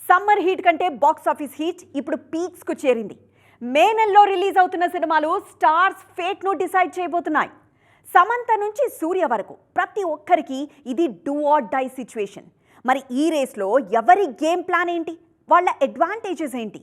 Summer heat కంటే box office heat ఇప్పుడు peaks కు చేరింది. మే నెలలో రిలీజ్ అవుతున్న సినిమాలు స్టార్స్ ఫేట్ ను డిసైడ్ చేయబోతున్నాయి. సమంత నుంచి సూర్య వరకు ప్రతి ఒక్కరికి ఇది డూ ఆర్ డై సిచ్యువేషన్. మరి ఈ రేస్లో ఎవరి గేమ్ ప్లాన్ ఏంటి, వాళ్ళ అడ్వాంటేజెస్ ఏంటి?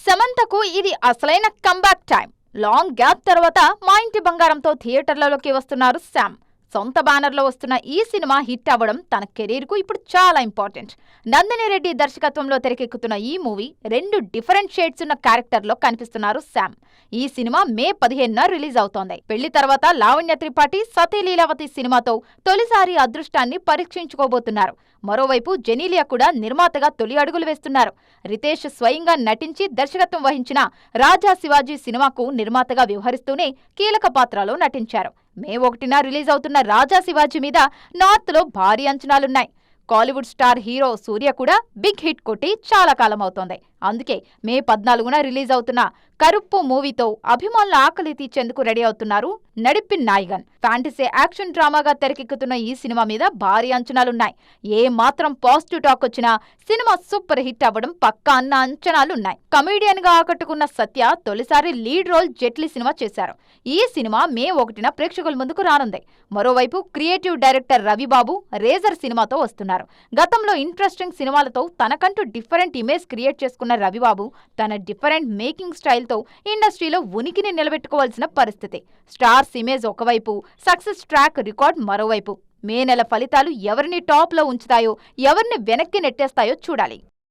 సమంతకు ఇది అసలైన కంబ్యాక్ టైం. లాంగ్ గ్యాప్ తర్వాత మా ఇంటి బంగారంతో థియేటర్లలోకి వస్తున్నారు శామ్. సొంత బ్యానర్లో వస్తున్న ఈ సినిమా హిట్ అవ్వడం తన కెరీర్కు ఇప్పుడు చాలా ఇంపార్టెంట్. నందిని రెడ్డి దర్శకత్వంలో తెరకెక్కుతున్న ఈ మూవీ 2 డిఫరెంట్ షేడ్స్ ఉన్న క్యారెక్టర్లో కనిపిస్తున్నారు శామ్. ఈ సినిమా మే 15న రిలీజ్ అవుతోంది. పెళ్లి తర్వాత లావణ్య త్రిపాఠి సతీ లీలావతి సినిమాతో తొలిసారి అదృష్టాన్ని పరీక్షించుకోబోతున్నారు. మరోవైపు జెనీలియా కూడా నిర్మాతగా తొలి అడుగులు వేస్తున్నారు. రితేష్ స్వయంగా నటించి దర్శకత్వం వహించిన రాజా శివాజీ సినిమాకు నిర్మాతగా వ్యవహరిస్తూనే కీలక పాత్రలో నటించారు. మే 1న రిలీజ్ అవుతున్న రాజా శివాజీ మీద నార్త్లో భారీ అంచనాలున్నాయి. కాలీవుడ్ స్టార్ హీరో సూర్య కూడా బిగ్ హిట్ కొట్టి చాలా కాలం అవుతోంది. అందుకే మే 14న రిలీజ్ అవుతున్న కరుప్పు మూవీతో అభిమానుల ఆకలి తీర్చేందుకు రెడీ అవుతున్నారు నడిపిన్ నాయగన్. ఫ్యాంటసీ యాక్షన్ డ్రామాగా తెరకెక్కుతున్న ఈ సినిమా మీద భారీ అంచనాలున్నాయి. ఏ మాత్రం పాజిటివ్ టాక్ వచ్చినా సినిమా సూపర్ హిట్ అవ్వడం పక్కా అన్న అంచనాలున్నాయి. కమెడియన్ గా ఆకట్టుకున్న సత్య తొలిసారి లీడ్ రోల్ జెట్లీ సినిమా చేశారు. ఈ సినిమా మే 1న ప్రేక్షకుల ముందుకు రానుంది. మరోవైపు క్రియేటివ్ డైరెక్టర్ రవిబాబు రేజర్ సినిమాతో వస్తున్నారు. గతంలో ఇంట్రెస్టింగ్ సినిమాలతో తనకంటూ డిఫరెంట్ ఇమేజ్ క్రియేట్ చేసుకున్న రవిబాబు తన డిఫరెంట్ మేకింగ్ స్టైల్తో ఇండస్ట్రీలో ఉనికిని నిలబెట్టుకోవాల్సిన పరిస్థితి. స్టార్స్ ఇమేజ్ ఒకవైపు, సక్సెస్ ట్రాక్ రికార్డ్ మరోవైపు. మే నెల ఫలితాలు ఎవరిని టాప్లో ఉంచుతాయో, ఎవరిని వెనక్కి నెట్టేస్తాయో చూడాలి.